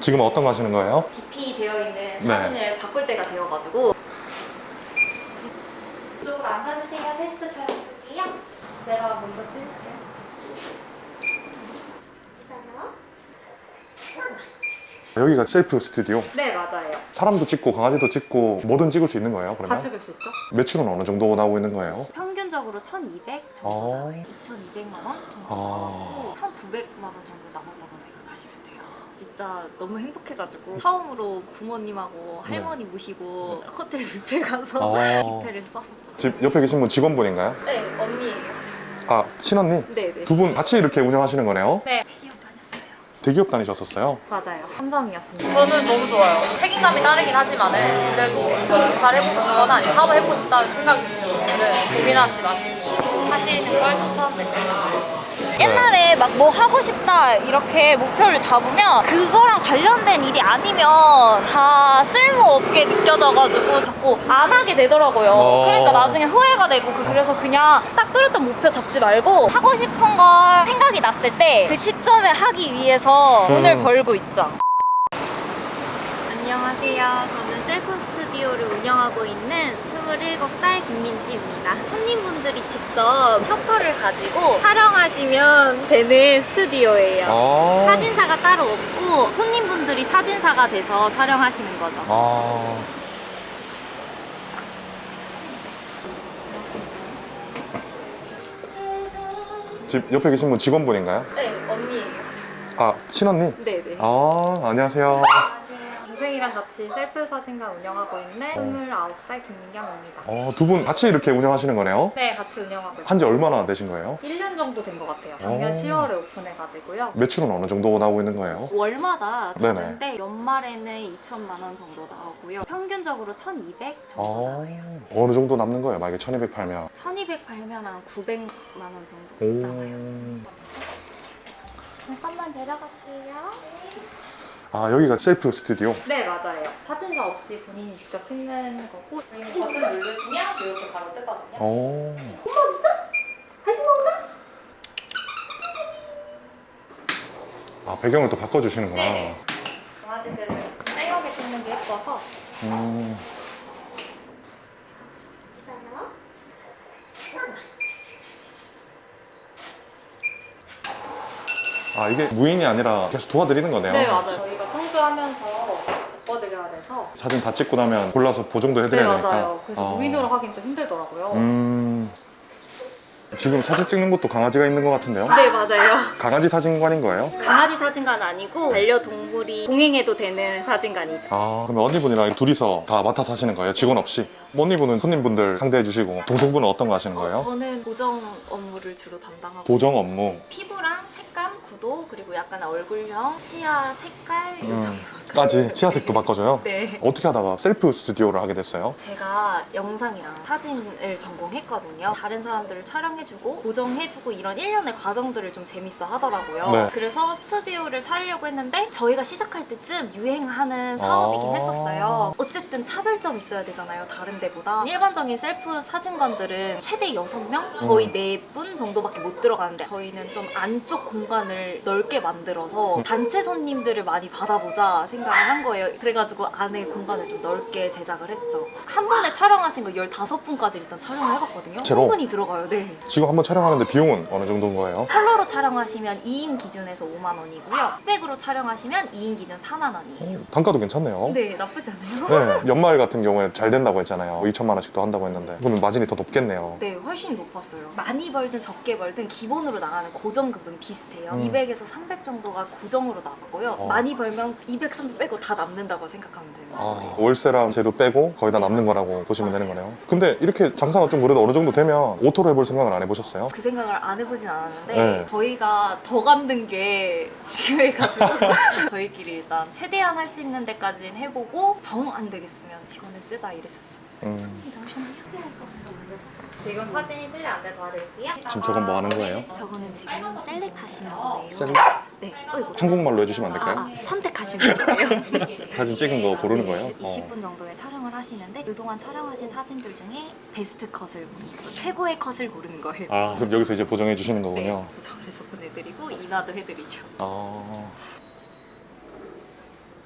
지금 어떤 거 하시는 거예요? DP 되어 있는 사진을 바꿀 때가 되어가지고. 이쪽으로 앉아주세요. 테스트 촬영할게요. 내가 먼저 찍을게요. 여기가 셀프 스튜디오? 네, 맞아요. 사람도 찍고 강아지도 찍고 뭐든 찍을 수 있는 거예요, 그러면? 다 찍을 수 있죠? 매출은 어느 정도 나오고 있는 거예요? 평균적으로 1,200 정도 나와요. 2,200만 원 정도 나왔고 1,900만 원 정도 남았다고 생각하시면 돼요. 진짜 너무 행복해가지고 처음으로 부모님하고 할머니 모시고 호텔 뷔페 가서 뷔페를 쌌었죠. 집 옆에 계신 분 직원분인가요? 네, 언니예요. 아, 친언니? 네네. 두 분 같이 이렇게 운영하시는 거네요? 네. 대기업 다녔어요. 대기업 다니셨었어요? 맞아요. 삼성이었습니다. 저는 너무 좋아요. 책임감이 따르긴 하지만은 그래도 장사를 해보고 싶거나 아니면 사업을 해보고 싶다는 생각이 드시는 분들은 고민하지 마시고 하시는 걸 추천드립니다. 옛날에 막 뭐 하고 싶다 이렇게 목표를 잡으면 그거랑 관련된 일이 아니면 다 쓸모없게 느껴져가지고 자꾸 안 하게 되더라고요. 그러니까 나중에 후회가 되고 그래서 그냥 딱 뚜렷한 목표 잡지 말고 하고 싶은 걸 생각이 났을 때 그 시점에 하기 위해서 돈을 벌고 있죠. 안녕하세요. 저는 셀프 스튜디오를 운영하고 있는 27살 김민지입니다. 손님분들이 직접 셔터를 가지고 촬영하시면 되는 스튜디오예요. 사진사가 따로 없고 손님분들이 사진사가 돼서 촬영하시는 거죠. 집 옆에 계신 분 직원분인가요? 네, 언니예요. 아, 친언니? 네네. 안녕하세요. 동생이랑 같이 셀프 사진관 운영하고 있는 29살 김민경입니다. 두 분 같이 이렇게 운영하시는 거네요? 네, 같이 운영하고 있어요. 한지 얼마나 되신 거예요? 1년 정도 된 것 같아요. 작년 10월에 오픈해가지고요. 매출은 어느 정도 나오고 있는 거예요? 월마다 네네. 다른데 연말에는 2천만 원 정도 나오고요. 평균적으로 1,200 정도 나와요. 어느 정도 남는 거예요? 만약에 1200 팔면? 1,200 팔면 한 900만 원 정도 나와요. 잠깐만 내려갈게요. 아, 여기가 셀프 스튜디오? 네, 맞아요. 사진사 없이 본인이 직접 찍는 거고 저희는 버튼 누르시면 이렇게 바로 뜨거든요. 아, 배경을 또 바꿔주시는구나. 네. 강아지들은 땡하게 찍는 게 예뻐서. 아, 이게 무인이 아니라 계속 도와드리는 거네요? 네, 맞아요. 저희가 성수하면서 바꿔드려야 돼서. 사진 다 찍고 나면 골라서 보정도 해드려야 네, 되니까? 맞아요. 그래서 무인으로 하긴 좀 힘들더라고요. 지금 사진 찍는 곳도 강아지가 있는 것 같은데요? 네, 맞아요. 강아지 사진관인 거예요? 강아지 사진관 아니고 반려동물이 동행해도 되는 사진관이죠. 아, 그러면 언니분이랑 둘이서 다 맡아서 하시는 거예요? 직원 없이? 언니분은 손님분들 상대해 주시고 동생분은 어떤 거 하시는 거예요? 저는 보정 업무를 주로 담당하고 보정 업무. 피부랑 색감, 구도, 그리고 약간 얼굴형, 치아 색깔 이 정도. 까지 치아색도 바꿔줘요? 네. 어떻게 하다가 셀프 스튜디오를 하게 됐어요? 제가 영상이랑 사진을 전공했거든요. 다른 사람들을 촬영해주고 보정해주고 이런 일련의 과정들을 좀 재밌어 하더라고요. 네. 그래서 스튜디오를 차리려고 했는데 저희가 시작할 때쯤 유행하는 사업이긴 했었어요. 어쨌든 차별점이 있어야 되잖아요. 다른 데보다. 일반적인 셀프 사진관들은 최대 6명? 거의 4분 정도밖에 못 들어가는데 저희는 좀 안쪽 공간을 넓게 만들어서 단체 손님들을 많이 받아보자 생각을 한 거예요. 그래가지고 안에 공간을 좀 넓게 제작을 했죠. 한 번에 촬영하신 거 15분까지 일단 촬영을 해봤거든요. 제로? 충분히 들어가요. 네. 지금 한번 촬영하는데 비용은 어느 정도인 거예요? 컬러로 촬영하시면 2인 기준에서 5만 원이고요. 흑백으로 촬영하시면 2인 기준 4만 원이에요. 단가도 괜찮네요. 네, 나쁘지 않아요? 네, 연말 같은 경우에 잘 된다고 했잖아요. 2천만 원씩도 한다고 했는데 그러면 마진이 더 높겠네요. 네, 훨씬 높았어요. 많이 벌든 적게 벌든 기본으로 나가는 고정급은 비슷해요. 200에서 300 정도가 고정으로 나가고요. 많이 벌면 200, 300 빼고 다 남는다고 생각하면 되는 거예요. 월세랑 재료 빼고 거의 다 남는 거라고 보시면 되는 거네요. 근데 이렇게 장사가 좀 그래도 어느 정도 되면 오토로 해볼 생각은 안 해보셨어요? 그 생각을 안 해보진 않았는데 네. 저희가 더 갖는 게 중요해가지고 저희끼리 일단 최대한 할 수 있는 데까지는 해보고 정 안 되겠으면 직원을 쓰자 이랬었죠. 지금 사진이 실례 안 돼서 도와드릴게요. 지금 저건 뭐 하는 거예요? 저거는 지금 셀렉하시는 거예요. 셀렉? 네. 어이구. 한국말로 해주시면 안 될까요? 선택하시는 거예요. 사진 찍은 거 고르는 네, 거예요? 20분 정도의 촬영을 하시는데 그동안 촬영하신 사진들 중에 베스트 컷을 고르는 거죠. 최고의 컷을 고르는 거예요. 아, 그럼 여기서 이제 보정해 주시는 네, 거군요. 보정을 해서 보내드리고 인화도 해드리죠. 아,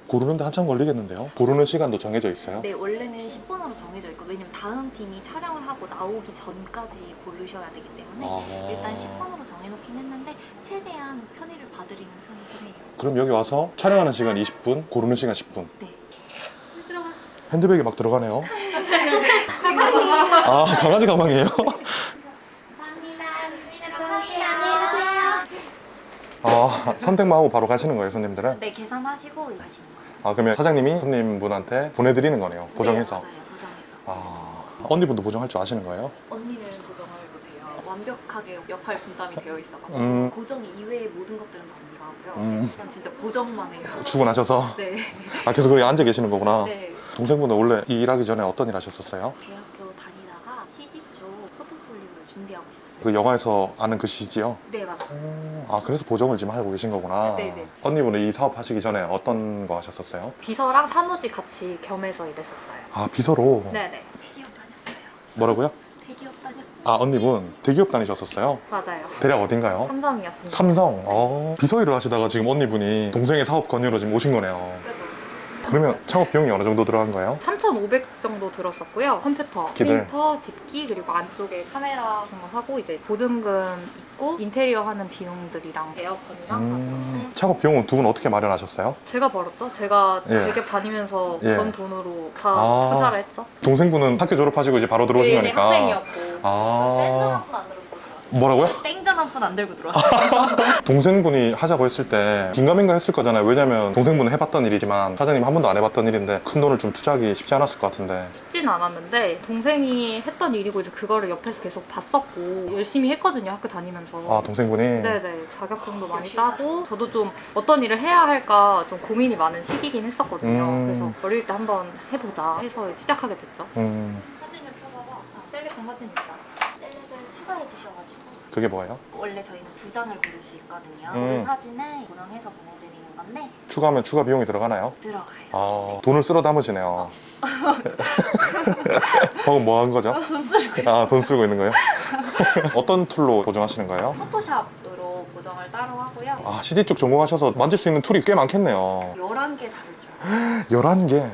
고르는데 한참 걸리겠는데요? 고르는 시간도 정해져 있어요? 네, 원래는 10분으로 정해져 있고 왜냐면 다음 팀이 촬영을 하고 나오기 전까지 고르셔야 되기 때문에 일단 10분으로 정해놓긴 했는데 최대한 편의를 봐드리는 편이긴 해요. 그럼 여기 와서 촬영하는 시간 20분, 고르는 시간 10분. 네. 핸드백에 막 들어가네요. 아, 강아지 가방이에요? 아, 선택만 하고 바로 가시는 거예요, 손님들은? 네, 계산하시고 가시는 거예요. 아, 그러면 사장님이 손님분한테 보내드리는 거네요, 보정해서. 네, 맞아요. 보정해서. 아, 언니분도 보정할 줄 아시는 거예요? 언니는 보정을 못해요. 완벽하게 역할 분담이 되어 있어가지고 보정 이외의 모든 것들은 다 언니가 하고요. 그냥 진짜 보정만 해요. 출근하셔서? 네. 아, 계속 여기 앉아 계시는 거구나. 네. 동생분은 원래 이 일하기 전에 어떤 일 하셨었어요? 대학교 다니다가 CG 쪽 포트폴리오를 준비하고 있었어요. 그 영화에서 아는 그 시지요? 네, 맞아요. 아, 그래서 보정을 지금 하고 계신 거구나. 네네. 언니분은 이 사업 하시기 전에 어떤 거 하셨었어요? 비서랑 사무직 같이 겸해서 일했었어요. 아, 비서로? 네네. 대기업 다녔어요. 뭐라고요? 대기업 다녔어요. 아, 언니분 대기업 다니셨었어요? 맞아요. 대략 어딘가요? 삼성이었습니다. 삼성. 비서 일을 하시다가 지금 언니분이 동생의 사업 건의로 지금 오신 거네요. 그죠. 그러면 창업 비용이 어느 정도 들어간 거예요? 3,500 정도 들었었고요. 컴퓨터, 기들. 프린터, 집기, 그리고 안쪽에 카메라 같은 거 사고 이제 보증금 있고 인테리어 하는 비용들이랑 에어컨이랑 다 들었어요. 창업 비용은 두 분 어떻게 마련하셨어요? 제가 벌었죠. 제가 예. 대기업 다니면서 예. 번 돈으로 다 아. 투자를 했죠. 동생분은 학교 졸업하시고 이제 바로 들어오신 네, 거니까. 학생이었고. 땡전 아. 한 푼 안 들고 들어왔어요. 뭐라고요? 땡전 한 푼 안 들고 들어왔어요. 동생분이 하자고 했을 때 긴가민가 했을 거잖아요. 왜냐면 동생분은 해봤던 일이지만 사장님 한 번도 안 해봤던 일인데 큰 돈을 좀 투자하기 쉽지 않았을 것 같은데. 쉽진 않았는데 동생이 했던 일이고 이제 그거를 옆에서 계속 봤었고 열심히 했거든요. 학교 다니면서. 아, 동생분이? 네네. 자격증도 많이 역시 따고 잘했어요. 저도 좀 어떤 일을 해야 할까 좀 고민이 많은 시기긴 했었거든요. 그래서 어릴 때 한번 해보자 해서 시작하게 됐죠. 사진을 켜봐봐. 셀렉션 사진 있잖아. 셀렉을 추가해 주셔가지고 그게 뭐예요? 원래 저희는 두 장을 고를 수 있거든요. 음. 그 사진을 보정해서 보내드리는 건데 추가하면 추가 비용이 들어가나요? 들어가요. 아, 돈을 쓸어 담으시네요. 방금 뭐 한 거죠? 돈 쓰고 아, 돈 쓰고 있는 거예요? 어떤 툴로 보정하시는 거예요? 포토샵으로 보정을 따로 하고요. 아, CG 쪽 전공하셔서 만질 수 있는 툴이 꽤 많겠네요. 11개 다를 줄 알아요. 11개.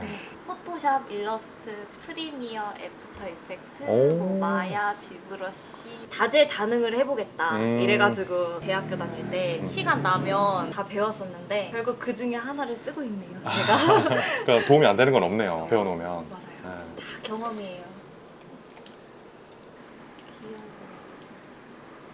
포토샵, 일러스트, 프리미어, 애프터 이펙트, 오. 뭐 마야, 지브러시 다재다능을 해보겠다 이래가지고 대학교 다닐 때 시간 나면 다 배웠었는데 결국 그 중에 하나를 쓰고 있네요 제가. 그러니까 도움이 안 되는 건 없네요. 배워놓으면. 맞아요. 네. 다 경험이에요. 귀여워.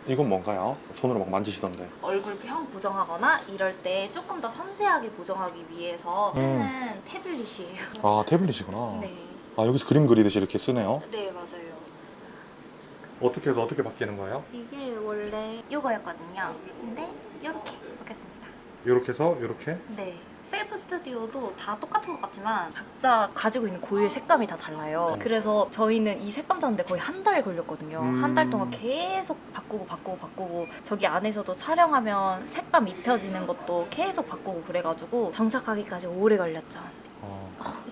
이건 뭔가요? 손으로 막 만지시던데. 얼굴형 보정하거나 이럴 때 조금 더 섬세하게 보정하기 위해서 쓰는 태블릿이에요. 아, 태블릿이구나. 네. 아, 여기서 그림 그리듯이 이렇게 쓰네요. 네, 맞아요. 어떻게 해서 어떻게 바뀌는 거예요? 이게 원래 이거였거든요. 근데 이렇게 바뀌었습니다. 이렇게 해서 이렇게? 네. 셀프 스튜디오도 다 똑같은 것 같지만 각자 가지고 있는 고유의 색감이 다 달라요. 그래서 저희는 이 색감 잡는데 거의 한 달 걸렸거든요. 한 달 동안 계속 바꾸고 저기 안에서도 촬영하면 색감 입혀지는 것도 계속 바꾸고 그래가지고 정착하기까지 오래 걸렸죠.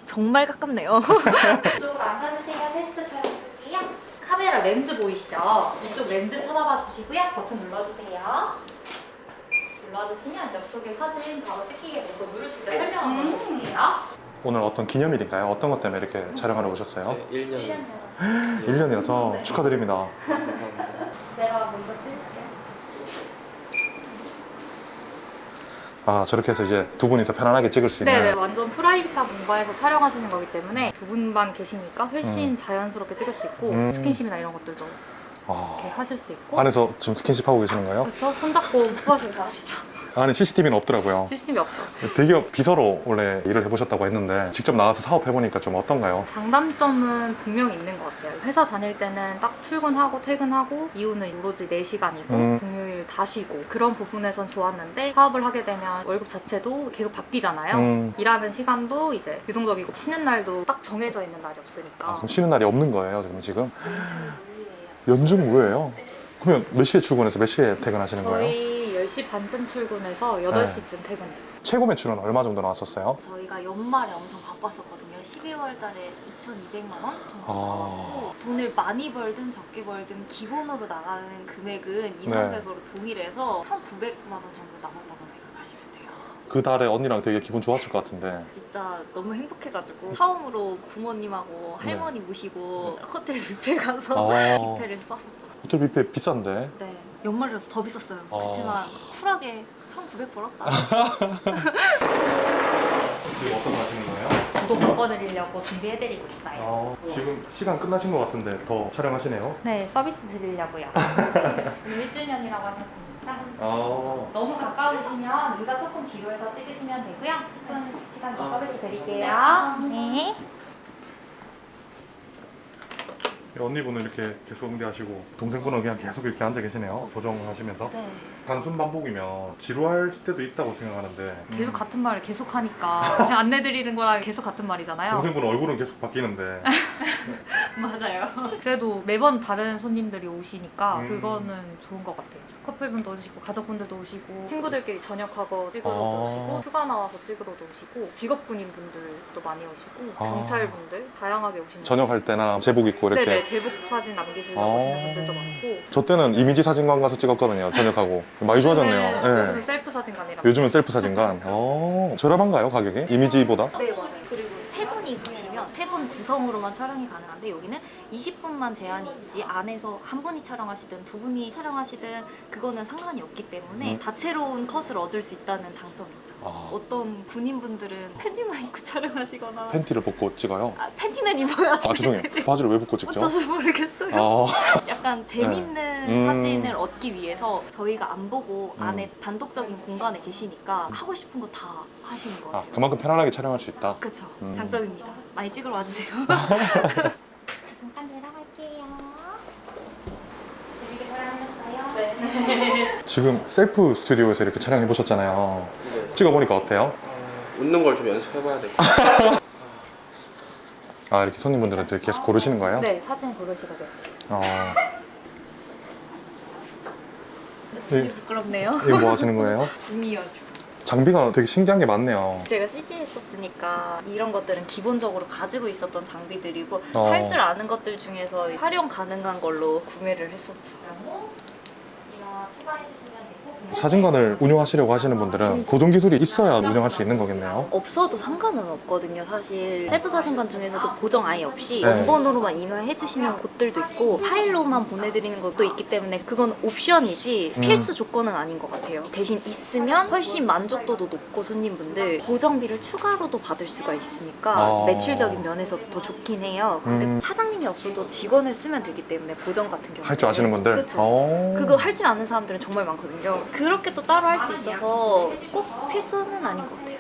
정말 가깝네요. 이쪽으로 앉아주세요. 테스트 촬영해볼게요. 카메라 렌즈 보이시죠? 이쪽 렌즈 쳐다봐 주시고요. 버튼 눌러주세요. 눌러주시면 옆쪽에 사진 바로 찍히게 되고 누르실 때 설명 한번 볼게요. 오늘 어떤 기념일인가요? 어떤 것 때문에 이렇게 촬영하러 오셨어요? 네, 1년 1년이라서 축하드립니다. 내가 먼저 찍을게. 아, 저렇게 해서 이제 두 분이서 편안하게 찍을 수 있는. 네네, 완전 프라이빗한 공간에서 촬영하시는 거기 때문에 두 분만 계시니까 훨씬 자연스럽게 찍을 수 있고 스킨십이나 이런 것들도 이렇게 하실 수 있고. 안에서 지금 스킨십 하고 계시는 거예요? 그렇죠? 손잡고 후하시면서 하시죠. 안에 CCTV는 없더라고요. 실심이 없죠. 대기업 비서로 원래 일을 해보셨다고 했는데 직접 나가서 사업해보니까 좀 어떤가요? 장단점은 분명히 있는 것 같아요. 회사 다닐 때는 딱 출근하고 퇴근하고 이후는 오로지 4시간이고 공휴일 다 쉬고 그런 부분에선 좋았는데 사업을 하게 되면 월급 자체도 계속 바뀌잖아요. 일하는 시간도 이제 유동적이고 쉬는 날도 딱 정해져 있는 날이 없으니까. 아, 그럼 쉬는 날이 없는 거예요, 지금? 연중 무예요? 그러면 몇 시에 출근해서 몇 시에 퇴근하시는 거예요? 저희 10시 반쯤 출근해서 8시쯤 퇴근해요. 최고 매출은 얼마 정도 나왔었어요? 저희가 연말에 엄청 바빴었거든요. 12월 달에 2,200만 원 정도 나왔고 돈을 많이 벌든 적게 벌든 기본으로 나가는 금액은 2,300으로 동일해서 1,900만 원 정도 남았다고 생각하시면 돼요. 그 달에 언니랑 되게 기분 좋았을 것 같은데. 진짜 너무 행복해가지고 처음으로 부모님하고 할머니 모시고 호텔 뷔페 가서 뷔페를 쌌었죠. 호텔 뷔페 비싼데. 네, 연말이라서 더 비쌌어요. 그렇지만 쿨하게 1,900 벌었다. 지금 어떤 거 하시는 거예요? 구독 바꿔드리려고 준비해드리고 있어요. 지금 시간 끝나신 것 같은데 더 촬영하시네요. 네, 서비스 드리려고요. 1주년이라고 하셨습니다. 너무 가까우시면 의자 조금 뒤로 해서 찍으시면 되고요. 10분 시간 더 서비스 드릴게요. 네. 언니분은 이렇게 계속 응대하시고 동생분은 그냥 계속 이렇게 앉아 계시네요. 조정하시면서. 네. 단순 반복이면 지루할 때도 있다고 생각하는데 계속 같은 말을 계속 하니까 그냥 안내드리는 거랑 계속 같은 말이잖아요. 동생분 얼굴은 계속 바뀌는데 맞아요. 그래도 매번 다른 손님들이 오시니까 음. 그거는 좋은 것 같아요. 커플분도 오시고 가족분들도 오시고 친구들끼리 저녁하고 찍으러도 오시고 휴가 나와서 찍으러도 오시고 직업군인 분들도 많이 오시고 경찰분들 다양하게 오시는 저녁할 때나 제복 입고 이렇게. 네네 제복 사진 남기시려고 오시는 분들도 많고 저 때는 이미지 사진관 가서 찍었거든요. 저녁하고 많이 좋아졌네요. 네. 요즘은 셀프 사진관이라 요즘은 셀프 사진관. 저렴한가요 가격이? 이미지보다? 네, 맞아요. 그리고 세 분이 가시면 세 분 구성으로만 촬영이 가능한데 여기는 20분만 제한이 있지 안에서 한 분이 촬영하시든 두 분이 촬영하시든 그거는 상관이 없기 때문에 다채로운 컷을 얻을 수 있다는 장점이 있죠. 어떤 군인분들은 팬티만 입고 촬영하시거나 팬티를 벗고 찍어요? 팬티는 입어야죠. 죄송해요. 바지를 왜 벗고 찍죠? 어쩌서 모르겠어요. 약간 재밌는 네. 사진을 얻기 위해서 저희가 안 보고 안에 단독적인 공간에 계시니까 하고 싶은 거 다 하시는 것 같아요. 그만큼 편안하게 촬영할 수 있다. 그쵸. 장점입니다. 많이 찍으러 와주세요. 잠깐 들어갈게요. 재밌게 촬영하셨어요? 네. 지금 셀프 스튜디오에서 이렇게 촬영해 보셨잖아요. 찍어보니까 어때요? 웃는 걸 좀 연습해봐야 될 것 같아요. 이렇게 손님분들한테 계속 고르시는 거예요? 네, 사진 고르시게 됐어요. 숨이 부끄럽네요. 이거 뭐 하시는 거예요? 줌이요, 줌. 장비가 되게 신기한 게 많네요. 제가 CG에 했었으니까 이런 것들은 기본적으로 가지고 있었던 장비들이고 어. 할 줄 아는 것들 중에서 활용 가능한 걸로 구매를 했었죠. 그리고 이거 추가해주시면 되고 사진관을 운영하시려고 하시는 분들은 고정 기술이 있어야 운영할 수 있는 거겠네요. 없어도 상관은 없거든요. 사실 셀프 사진관 중에서도 보정 아예 없이 네. 원본으로만 인화해 주시는 곳들도 있고 파일로만 보내드리는 것도 있기 때문에 그건 옵션이지 필수 조건은 아닌 것 같아요. 대신 있으면 훨씬 만족도도 높고 손님분들 고정비를 추가로도 받을 수가 있으니까 매출적인 면에서도 더 좋긴 해요. 근데 사장님이 없어도 직원을 쓰면 되기 때문에 보정 같은 경우 할 줄 아시는 분들? 그렇죠. 그거 할 줄 아는 사람들은 정말 많거든요. 그렇게 또 따로 할 수 있어서 꼭 필수는 아닌 것 같아요.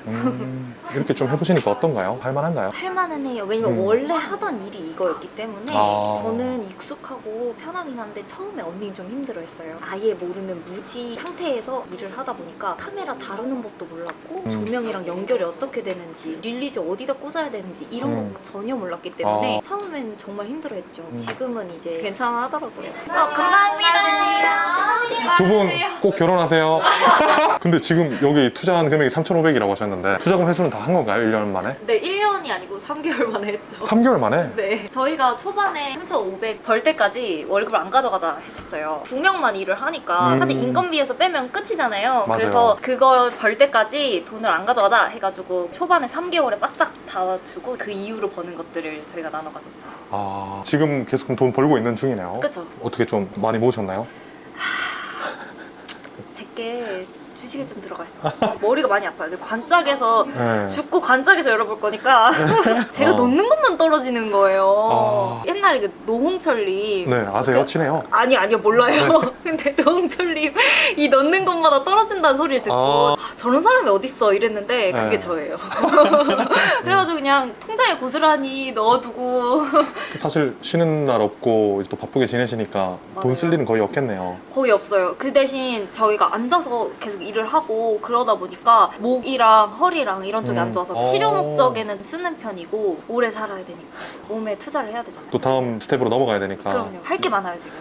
이렇게 좀 해보시니까 어떤가요? 할만한가요? 할만은 해요. 왜냐면 원래 하던 일이 이거였기 때문에 아. 저는 익숙하고 편하긴 한데 처음에 언니는 좀 힘들어했어요. 아예 모르는 무지 상태에서 일을 하다 보니까 카메라 다루는 법도 몰랐고 조명이랑 연결이 어떻게 되는지 릴리즈 어디다 꽂아야 되는지 이런 거 전혀 몰랐기 때문에 처음엔 정말 힘들어했죠. 지금은 이제 괜찮아 하더라고요. 감사합니다. 두 분 꼭 결혼하세요. 근데 지금 여기 투자한 금액이 3,500이라고 하셨는데 투자금 회수는 다 한 건가요? 1년 만에? 네, 1년이 아니고 3개월 만에 했죠. 3개월 만에? 네. 저희가 초반에 3,500 벌 때까지 월급을 안 가져가자 했었어요. 2명만 일을 하니까 사실 인건비에서 빼면 끝이잖아요. 맞아요. 그래서 그거 벌 때까지 돈을 안 가져가자 해가지고 초반에 3개월에 바싹 다 주고 그 이후로 버는 것들을 저희가 나눠 가졌죠. 지금 계속 돈 벌고 있는 중이네요. 그쵸? 어떻게 좀 많이 모으셨나요? 제게 주식에 좀 들어가 있어. 머리가 많이 아파요. 이제 관짝에서 네. 죽고 관짝에서 열어볼 거니까 제가 넣는 것만 떨어지는 거예요. 옛날에 그 노홍철님 네, 아세요? 친해요? 아니요 몰라요. 근데 노홍철님 이 넣는 것마다 떨어진다는 소리를 듣고 저런 사람이 어딨어 이랬는데 그게 네. 저예요. 그래가지고 그냥 통장에 고스란히 넣어두고 사실 쉬는 날 없고 또 바쁘게 지내시니까 돈 쓸 일은 거의 없겠네요. 거의 없어요. 그 대신 저희가 앉아서 계속 일을 하고 그러다 보니까 목이랑 허리랑 이런 쪽에 안 좋아서 치료 목적에는 쓰는 편이고 오래 살아야 되니까 몸에 투자를 해야 되잖아요. 또 다음 스텝으로 넘어가야 되니까. 그럼요. 할 게 많아요 지금.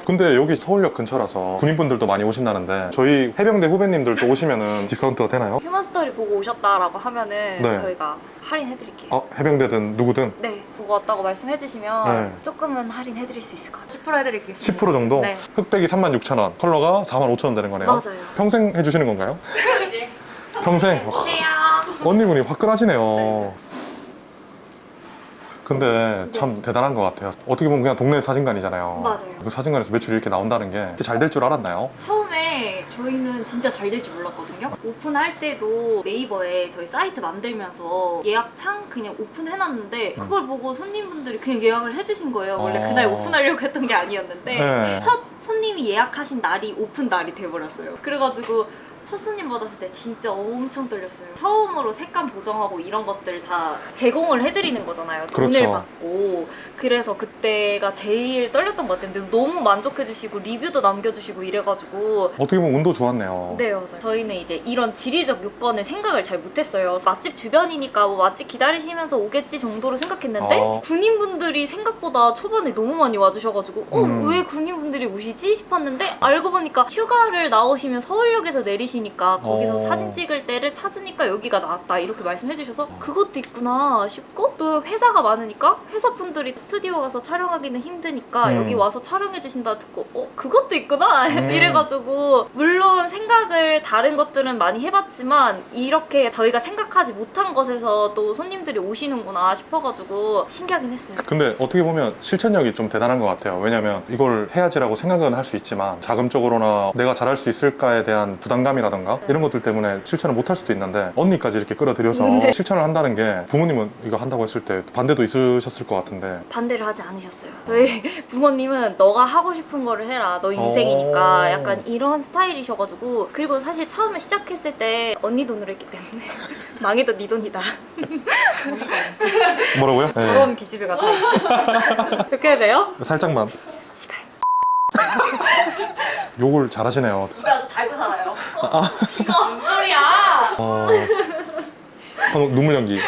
근데 여기 서울역 근처라서 군인분들도 많이 오신다는데 저희 해병대 후배님들도 오시면은 디스카운트가 되나요? 휴먼스토리 보고 오셨다라고 하면은 네. 저희가 할인해드릴게요. 해병대든 누구든 네, 보고 왔다고 말씀해주시면 네. 조금은 할인해드릴 수 있을 것 같아요. 10% 해드리겠습니다. 10% 정도? 네. 흑백이 36,000원, 컬러가 45,000원 되는 거네요. 맞아요. 평생 해주시는 건가요? 이제 평생? 와, 안녕하세요. 언니분이 화끈하시네요. 근데 참 대단한 것 같아요. 어떻게 보면 그냥 동네 사진관이잖아요. 맞아요. 그 사진관에서 매출이 이렇게 나온다는 게 잘 될 줄 알았나요? 처음에 저희는 진짜 잘 될 줄 몰랐거든요. 오픈할 때도 네이버에 저희 사이트 만들면서 예약창 그냥 오픈해놨는데 그걸 보고 손님분들이 그냥 예약을 해주신 거예요. 원래 그날 오픈하려고 했던 게 아니었는데 네. 첫 손님이 예약하신 날이 오픈 날이 돼버렸어요. 그래가지고 첫 손님 받았을 때 진짜 엄청 떨렸어요. 처음으로 색감 보정하고 이런 것들 다 제공을 해드리는 거잖아요. 그렇죠. 돈을 받고. 그래서 그때가 제일 떨렸던 것 같아요. 근데 너무 만족해주시고 리뷰도 남겨주시고 이래가지고 어떻게 보면 운도 좋았네요. 네, 맞아요. 저희는 이제 이런 지리적 요건을 생각을 잘 못했어요. 맛집 주변이니까 뭐 맛집 기다리시면서 오겠지 정도로 생각했는데 군인분들이 생각보다 초반에 너무 많이 와주셔가지고 왜 군인분들이 오시지 싶었는데 알고 보니까 휴가를 나오시면 서울역에서 내리시니까 거기서 사진 찍을 때를 찾으니까 여기가 나왔다 이렇게 말씀해 주셔서 그것도 있구나 싶고 또 회사가 많으니까 회사분들이 스튜디오 가서 촬영하기는 힘드니까 여기 와서 촬영해 주신다 듣고 그것도 있구나 이래가지고 물론 생각을 다른 것들은 많이 해봤지만 이렇게 저희가 생각하지 못한 것에서 또 손님들이 오시는구나 싶어가지고 신기하긴 했어요. 근데 어떻게 보면 실천력이 좀 대단한 것 같아요. 왜냐면 이걸 해야지라고 생각은 할 수 있지만 자금적으로나 내가 잘할 수 있을까에 대한 부담감이라던가 이런 것들 때문에 실천을 못 할 수도 있는데 언니까지 이렇게 끌어들여서 실천을 한다는 게 부모님은 이거 한다고 했을 때 반대도 있으셨을 것 같은데 반대를 하지 않으셨어요. 저희 부모님은 너가 하고 싶은 거를 해라. 너 인생이니까 약간 이런 스타일이셔가지고 그리고 사실 처음에 시작했을 때 언니 돈으로 했기 때문에 망해도 네 돈이다. 뭐라고요? 네. 그런 기집애가 다 있어. 그렇게 해야 돼요? 살짝만 욕을 잘하시네요. 이게 아주 달고 살아요. 이거 뭔 소리야? 눈물 연기.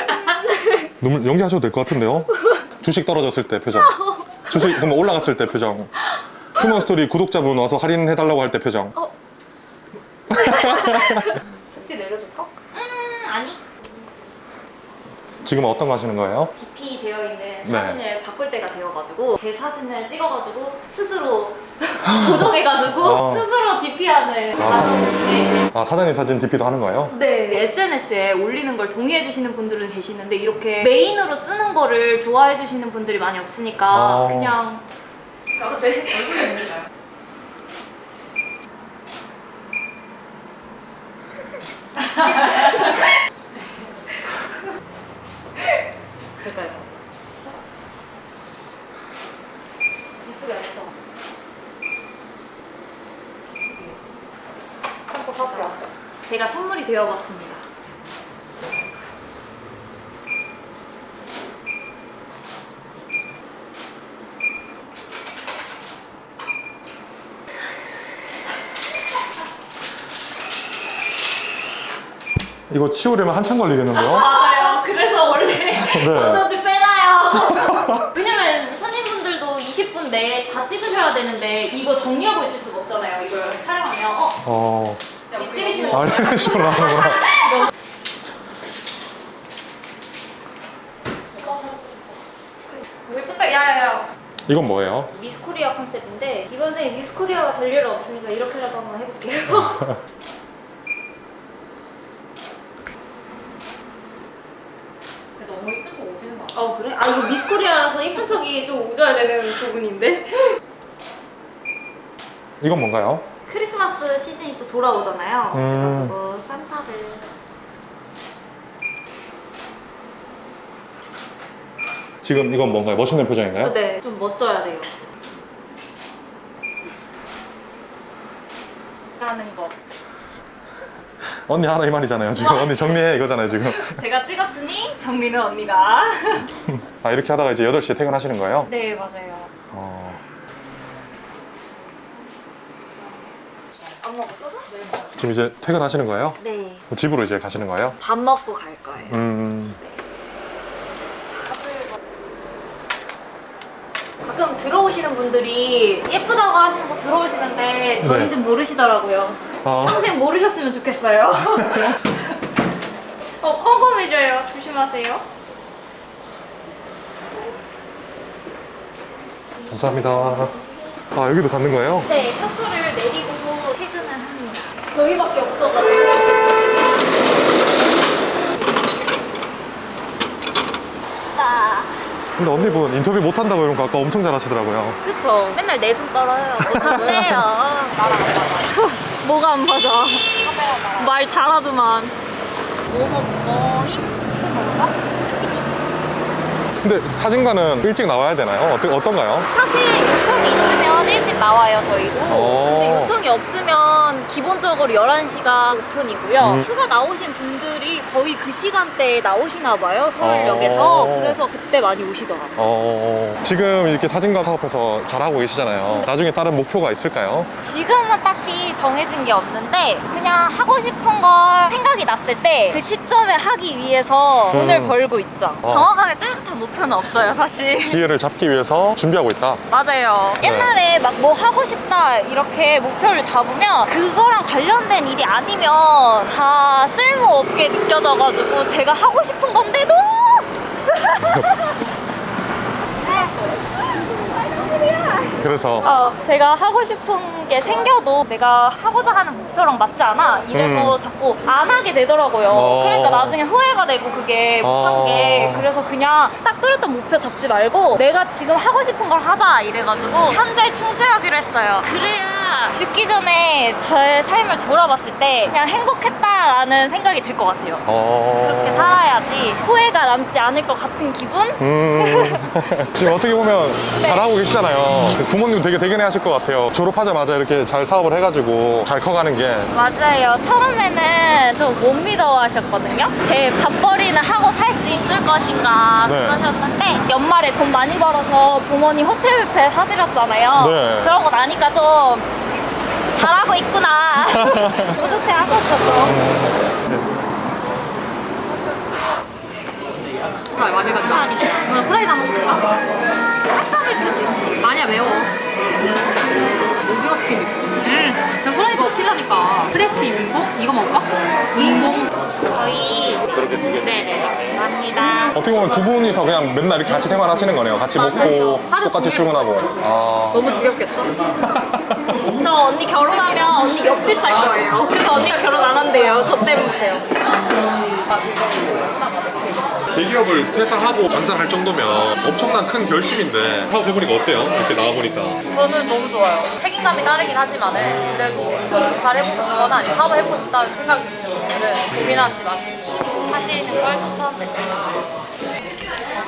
눈물 연기하셔도 될 것 같은데요? 주식 떨어졌을 때 표정. 주식 그러면 올라갔을 때 표정. 휴먼 스토리 구독자분 와서 할인해달라고 할 때 표정. 숙제 내려줄까? 아니. 지금 어떤 거 하시는 거예요? DP 되어 있는 사진을 바꿀 때가 되어가지고 제 사진을 찍어가지고 스스로 고정해가지고 스스로 DP하는 과정인데 사장님 사진 DP도 하는 거예요? 네, SNS에 올리는 걸 동의해 주시는 분들은 계시는데 이렇게 메인으로 쓰는 거를 좋아해 주시는 분들이 많이 없으니까 그냥 근데 얼굴이 옵니다. 그럴까요? 이쪽에 안 했던 거. 참고 사세요. 제가 선물이 되어봤습니다. 이거 치우려면 한참 걸리겠는데요? 맞아요. 그래서 원래 어쩐지 빼놔요. 왜냐면 손님분들도 20분 내에 다 찍으셔야 되는데 이거 정리하고 있을 수가 없잖아요. 이걸 촬영하면 이 찍으시는 거. 이런 식으로 하는구나. 예쁘다. 야야야. 이건 뭐예요? 미스코리아 컨셉인데 이번 생에 미스코리아가 될 일은 없으니까 이렇게라도 한번 해볼게요. 너무 예쁜 척 오지는 마. 그래? 이거 미스코리아라서 이쁜 척이 좀 오져야 되는 부분인데. 이건 뭔가요? 크리스마스 시즌이 또 돌아오잖아요. 그래가지고 산타를 지금 이건 뭔가요? 멋있는 표정인가요? 네, 좀 멋져야 돼요. 하는 거. 언니 하나 이 말이잖아요 지금. 언니 정리해 이거잖아요 지금. 제가 찍었으니 정리는 언니가. 이렇게 하다가 이제 8시에 퇴근하시는 거예요? 네, 맞아요. 안 먹었어? 지금 이제 퇴근하시는 거예요? 네. 집으로 이제 가시는 거예요? 밥 먹고 갈 거예요. 집에. 가끔 들어오시는 분들이 예쁘다고 하시는 거 들어오시는데 저인지 모르시더라고요. 평생 모르셨으면 좋겠어요. 꼼꼼해져요. 조심하세요. 감사합니다. 여기도 닫는 거예요? 네, 셔터를 내리고 퇴근을 합니다. 저희밖에 없어가지고. 근데 언니분 인터뷰 못한다고 이런 거 아까 엄청 잘하시더라고요. 그쵸. 맨날 내숭 떨어요. 못한대요. 뭐가 안 맞아. 말 잘하더만. 뭐 먹어잉? 근데 사진관은 일찍 나와야 되나요? 어떤가요? 사실 요청이 있으면 일찍 나와요, 저희도. 근데 오. 요청이 없으면 기본적으로 11시가 오픈이고요. 음. 휴가 나오신 분들이 거의 그 시간대에 나오시나 봐요, 서울역에서. 그래서 그때 많이 오시더라고요. 지금 이렇게 사진관 사업해서 잘하고 계시잖아요. 나중에 다른 목표가 있을까요? 지금은 딱히 정해진 게 없는데 그냥 하고 싶은 걸 생각이 났을 때 그 시점에 하기 위해서 돈을 벌고 있죠. 정확하게 뚜렷한 목표는 없어요, 사실. 기회를 잡기 위해서 준비하고 있다. 맞아요. 네. 옛날에 막 뭐 하고 싶다 이렇게 목표를 잡으면 그거랑 관련된 일이 아니면 다 쓸모없게 느껴져가지고 제가 하고 싶은 건데도 그래서 제가 하고 싶은 게 생겨도 내가 하고자 하는 목표랑 맞지 않아 이래서 자꾸 안 하게 되더라고요. 그러니까 나중에 후회가 되고 그게 못한 게. 그래서 그냥 딱 뚜렷한 목표 잡지 말고 내가 지금 하고 싶은 걸 하자 이래가지고 현재 충실하기로 했어요. 그래야 죽기 전에 저의 삶을 돌아봤을 때 그냥 행복했다라는 생각이 들 것 같아요. 그렇게 살아야지 후회가 남지 않을 것 같은 기분? 지금 어떻게 보면 잘하고 계시잖아요. 부모님 되게 대견해 하실 것 같아요. 졸업하자마자 이렇게 잘 사업을 해가지고 잘 커가는 게. 맞아요. 처음에는 좀 못 믿어 하셨거든요. 제 밥벌이는 하고 살 수 있을 것인가 네. 그러셨는데 연말에 돈 많이 벌어서 부모님 호텔 뷔페 사드렸잖아요. 네. 그러고 나니까 좀 잘하고 있구나. 뿌듯해 하셨죠. 많이 간다. 오늘 프라이드 한 번씩 먹을까? 핫바베큐도 있어. 아니야, 매워. 오징어 치킨도 있어. 그냥 프라이드 시키자니까. 크리스피 윙봉? 이거 먹을까? 윙봉. 저희 그렇게 두 개. 네네 감사합니다. 어떻게 보면 두 분이서 그냥 맨날 이렇게 같이 생활하시는 거네요. 같이 먹고 하루 똑같이 종일. 출근하고. 너무 지겹겠죠? 저 언니 결혼하면 언니 옆집 살 거예요. 그래서 언니가 결혼 안 한대요. 저 때문에요. 대기업을 퇴사하고 장사할 정도면 엄청난 큰 결심인데 사업해보니까 어때요? 이렇게 나와보니까. 저는 너무 좋아요. 책임감이 따르긴 하지만은 그래도 장사를 해보고 싶거나 아니면 사업을 해보고 싶다는 생각이 드시는 분들은 고민하지 마시고 하시는 걸 추천드립니다.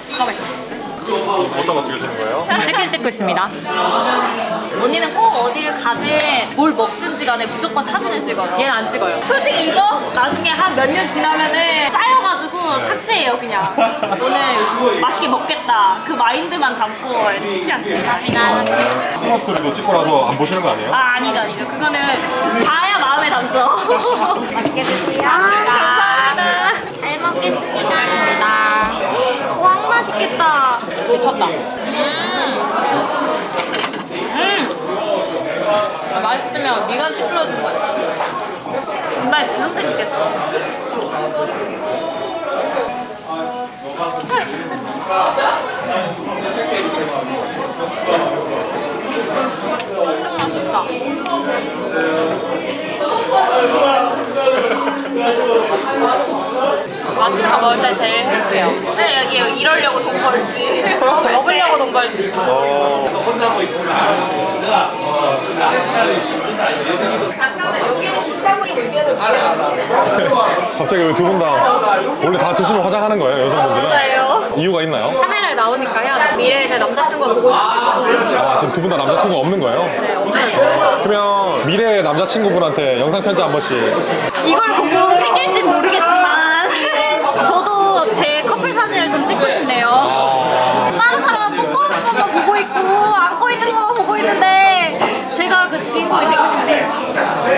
진짜 맛있어. 어떤 거 찍으시는 거예요? 치킨 찍고 있습니다. 언니는 꼭 어디를 가든 뭘 먹든지 간에 무조건 사진을 찍어요. 얘는 안 찍어요. 솔직히 이거 나중에 한 몇 년 지나면은 쌓여가지고 삭제해요 그냥. 오늘 맛있게 먹겠다 그 마인드만 담고 찍지 않습니다. 코너 스토리도 찍고 나서 안 보시는 거 아니에요? 아니죠 아니죠. 그거는 봐야 마음에 남죠. 맛있게 드세요. 감사합니다. 잘 먹겠습니다. 왕 맛있겠다. 미쳤다. 맛있으면 미간 찌푸려주는 거 아니야? 정말 주름 생기겠어. 맛있는 거 먹을 때 제일 행복해요. 네, 여기 이러려고 돈 벌지. 먹으려고 돈 벌지. 갑자기 왜 두 분 다 원래 다 드시면 화장하는 거예요, 여성분들은? 맞아요. 이유가 있나요? 카메라에 나오니까요. 미래의 제 남자친구가 보고 싶어요. 아, 지금 두 분 다 남자친구가 없는 거예요? 네, 없어요. 그러면 미래의 남자친구분한테 영상 편지 한 번씩. 이걸 보고 생길지 모르겠지만 저도 제 커플 사진을 좀 찍고 싶네요. 다른 사람은 뽀뽀하는 것만 보고 있고 안고 있는 것만 보고 있는데 제가 그 주인공이 되고 싶네요.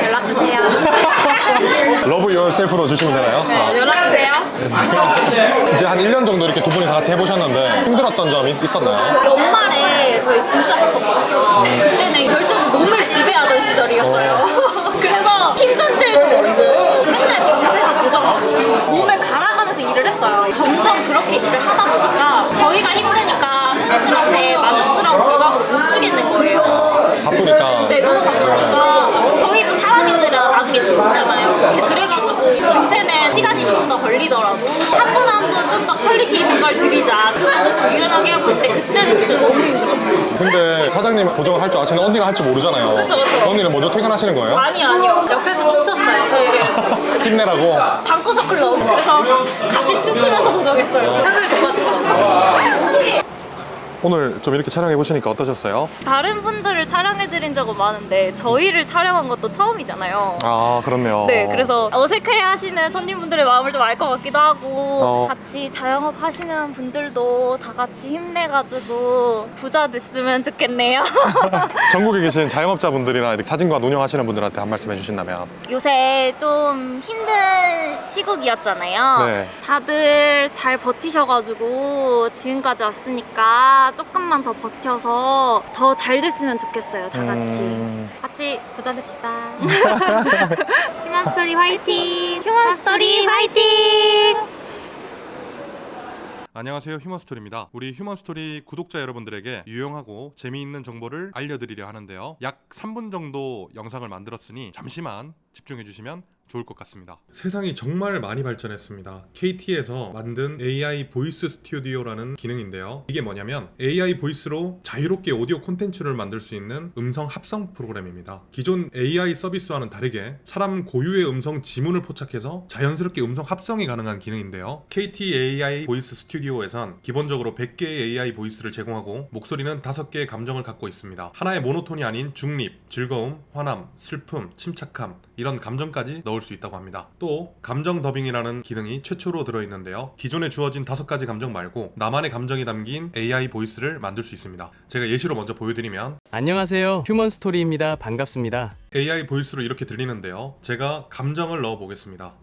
연락주세요. 러브 yourself로 주시면 되나요? 네, 연락주세요. 이제 한 1년 정도 이렇게 두 분이서 같이 해보셨는데 힘들었던 점이 있었나요? 연말에 저희 진짜 바빴거든요. 그때는 결정이 몸을 지배하던 시절이었어요. 그래서 힘든 줄도 모르고 맨날 밤새서 보정하고 몸을 갈아가면서 일을 했어요. 점점 그렇게 일을 하다 보니까 저희가 힘드니까 손님들한테 만족스러운 결과물을 못 주겠는 거예요. 바쁘니까. 네, 너무 바쁘니까 저희도 사람인들은 나중에 지치잖아요. 그래가지고 요새는 시간이 조금 더 걸리더라고. 한 분 한 분 좀 더 퀄리티 있는 걸 드리자. 그냥 조금 유연하게 하고 있는데 그때는 진짜 너무 힘들었어요. 근데 사장님 고정을 할 줄 아시는 언니가 할 줄 모르잖아요. 그쵸. 언니는 먼저 퇴근하시는 거예요? 아니요. 옆에서 춤췄어요. 힘내라고? 방구석 클럽. 그래서 같이 춤추면서 고정했어요. 흙을 도와줬죠. 오늘 좀 이렇게 촬영해 보시니까 어떠셨어요? 다른 분들을 촬영해드린 적은 많은데 저희를 촬영한 것도 처음이잖아요. 아 그렇네요. 네, 그래서 어색해 하시는 손님분들의 마음을 좀 알 것 같기도 하고 같이 자영업 하시는 분들도 다 같이 힘내가지고 부자 됐으면 좋겠네요. 전국에 계신 자영업자분들이나 이렇게 사진관 운영하시는 분들한테 한 말씀 해주신다면. 요새 좀 힘든 시국이었잖아요. 네. 다들 잘 버티셔가지고 지금까지 왔으니까 조금만 더 버텨서 더 잘 됐으면 좋겠어요. 다 같이 부자 됩시다. 휴먼 스토리 화이팅! 휴먼 스토리 화이팅! 안녕하세요, 휴먼스토리입니다. 우리 휴먼스토리 구독자 여러분들에게 유용하고 재미있는 정보를 알려드리려 하는데요. 약 3분 정도 영상을 만들었으니 잠시만 집중해 주시면 좋을 것 같습니다. 세상이 정말 많이 발전했습니다. KT에서 만든 AI 보이스 스튜디오라는 기능인데요. 이게 뭐냐면 AI 보이스로 자유롭게 오디오 콘텐츠를 만들 수 있는 음성 합성 프로그램입니다. 기존 AI 서비스와는 다르게 사람 고유의 음성 지문을 포착해서 자연스럽게 음성 합성이 가능한 기능인데요. KT AI 보이스 스튜디오에선 기본적으로 100개의 AI 보이스를 제공하고 목소리는 5개의 감정을 갖고 있습니다. 하나의 모노톤이 아닌 중립, 즐거움, 화남, 슬픔, 침착함 이런 감정까지 넣을 수 있다고 합니다. 또 감정 더빙이라는 기능이 최초로 들어있는데요. 기존에 주어진 5가지 감정 말고 나만의 감정이 담긴 AI 보이스를 만들 수 있습니다. 제가 예시로 먼저 보여드리면 안녕하세요. 휴먼스토리입니다. 반갑습니다. AI 보이스로 이렇게 들리는데요. 제가 감정을 넣어 보겠습니다.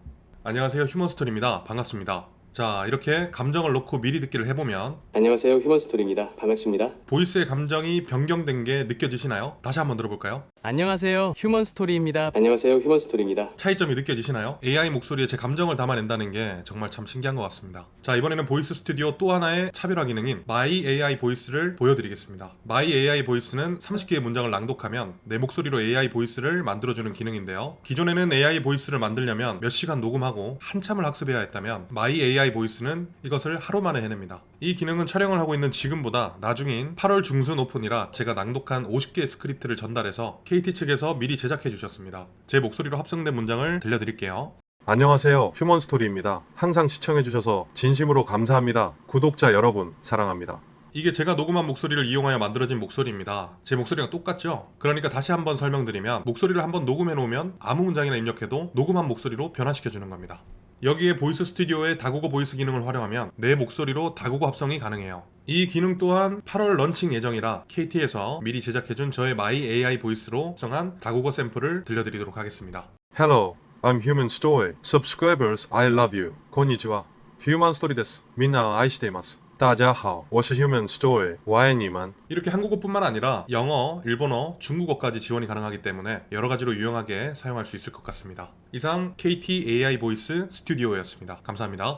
안녕하세요, 휴먼스토리입니다. 반갑습니다. 자, 이렇게 감정을 넣고 미리 듣기를 해보면 안녕하세요. 휴먼스토리입니다. 반갑습니다. 보이스의 감정이 변경된 게 느껴지시나요? 다시 한번 들어볼까요? 안녕하세요. 휴먼스토리입니다. 안녕하세요. 휴먼스토리입니다. 차이점이 느껴지시나요? AI 목소리에 제 감정을 담아낸다는 게 정말 참 신기한 것 같습니다. 자, 이번에는 보이스 스튜디오 또 하나의 차별화 기능인 My AI 보이스를 보여드리겠습니다. My AI 보이스는 30개의 문장을 낭독하면 내 목소리로 AI 보이스를 만들어주는 기능인데요. 기존에는 AI 보이스를 만들려면 몇 시간 녹음하고 한참을 학습해야 했다면 My AI 보이스는 이것을 하루 만에 해냅니다. 이 기능은 촬영을 하고 있는 지금보다 나중인 8월 중순 오픈이라 제가 낭독한 50개의 스크립트를 전달해서 KT 측에서 미리 제작해 주셨습니다. 제 목소리로 합성된 문장을 들려드릴게요. 안녕하세요, 휴먼스토리입니다. 항상 시청해 주셔서 진심으로 감사합니다. 구독자 여러분 사랑합니다. 이게 제가 녹음한 목소리를 이용하여 만들어진 목소리입니다. 제 목소리가 똑같죠? 그러니까 다시 한번 설명드리면 목소리를 한번 녹음해 놓으면 아무 문장이나 입력해도 녹음한 목소리로 변화시켜 주는 겁니다. 여기에 보이스 스튜디오의 다국어 보이스 기능을 활용하면 내 목소리로 다국어 합성이 가능해요. 이 기능 또한 8월 런칭 예정이라 KT에서 미리 제작해준 저의 My AI 보이스로 합성한 다국어 샘플을 들려드리도록 하겠습니다. Hello, I'm Human Story. Subscribers, I love you. konnichiwa. Human Storyです. みんな愛しています. 大家好，我是 Human Story. 我爱你们. 이렇게 한국어뿐만 아니라 영어, 일본어, 중국어까지 지원이 가능하기 때문에 여러 가지로 유용하게 사용할 수 있을 것 같습니다. 이상 KT AI 보이스 스튜디오였습니다. 감사합니다.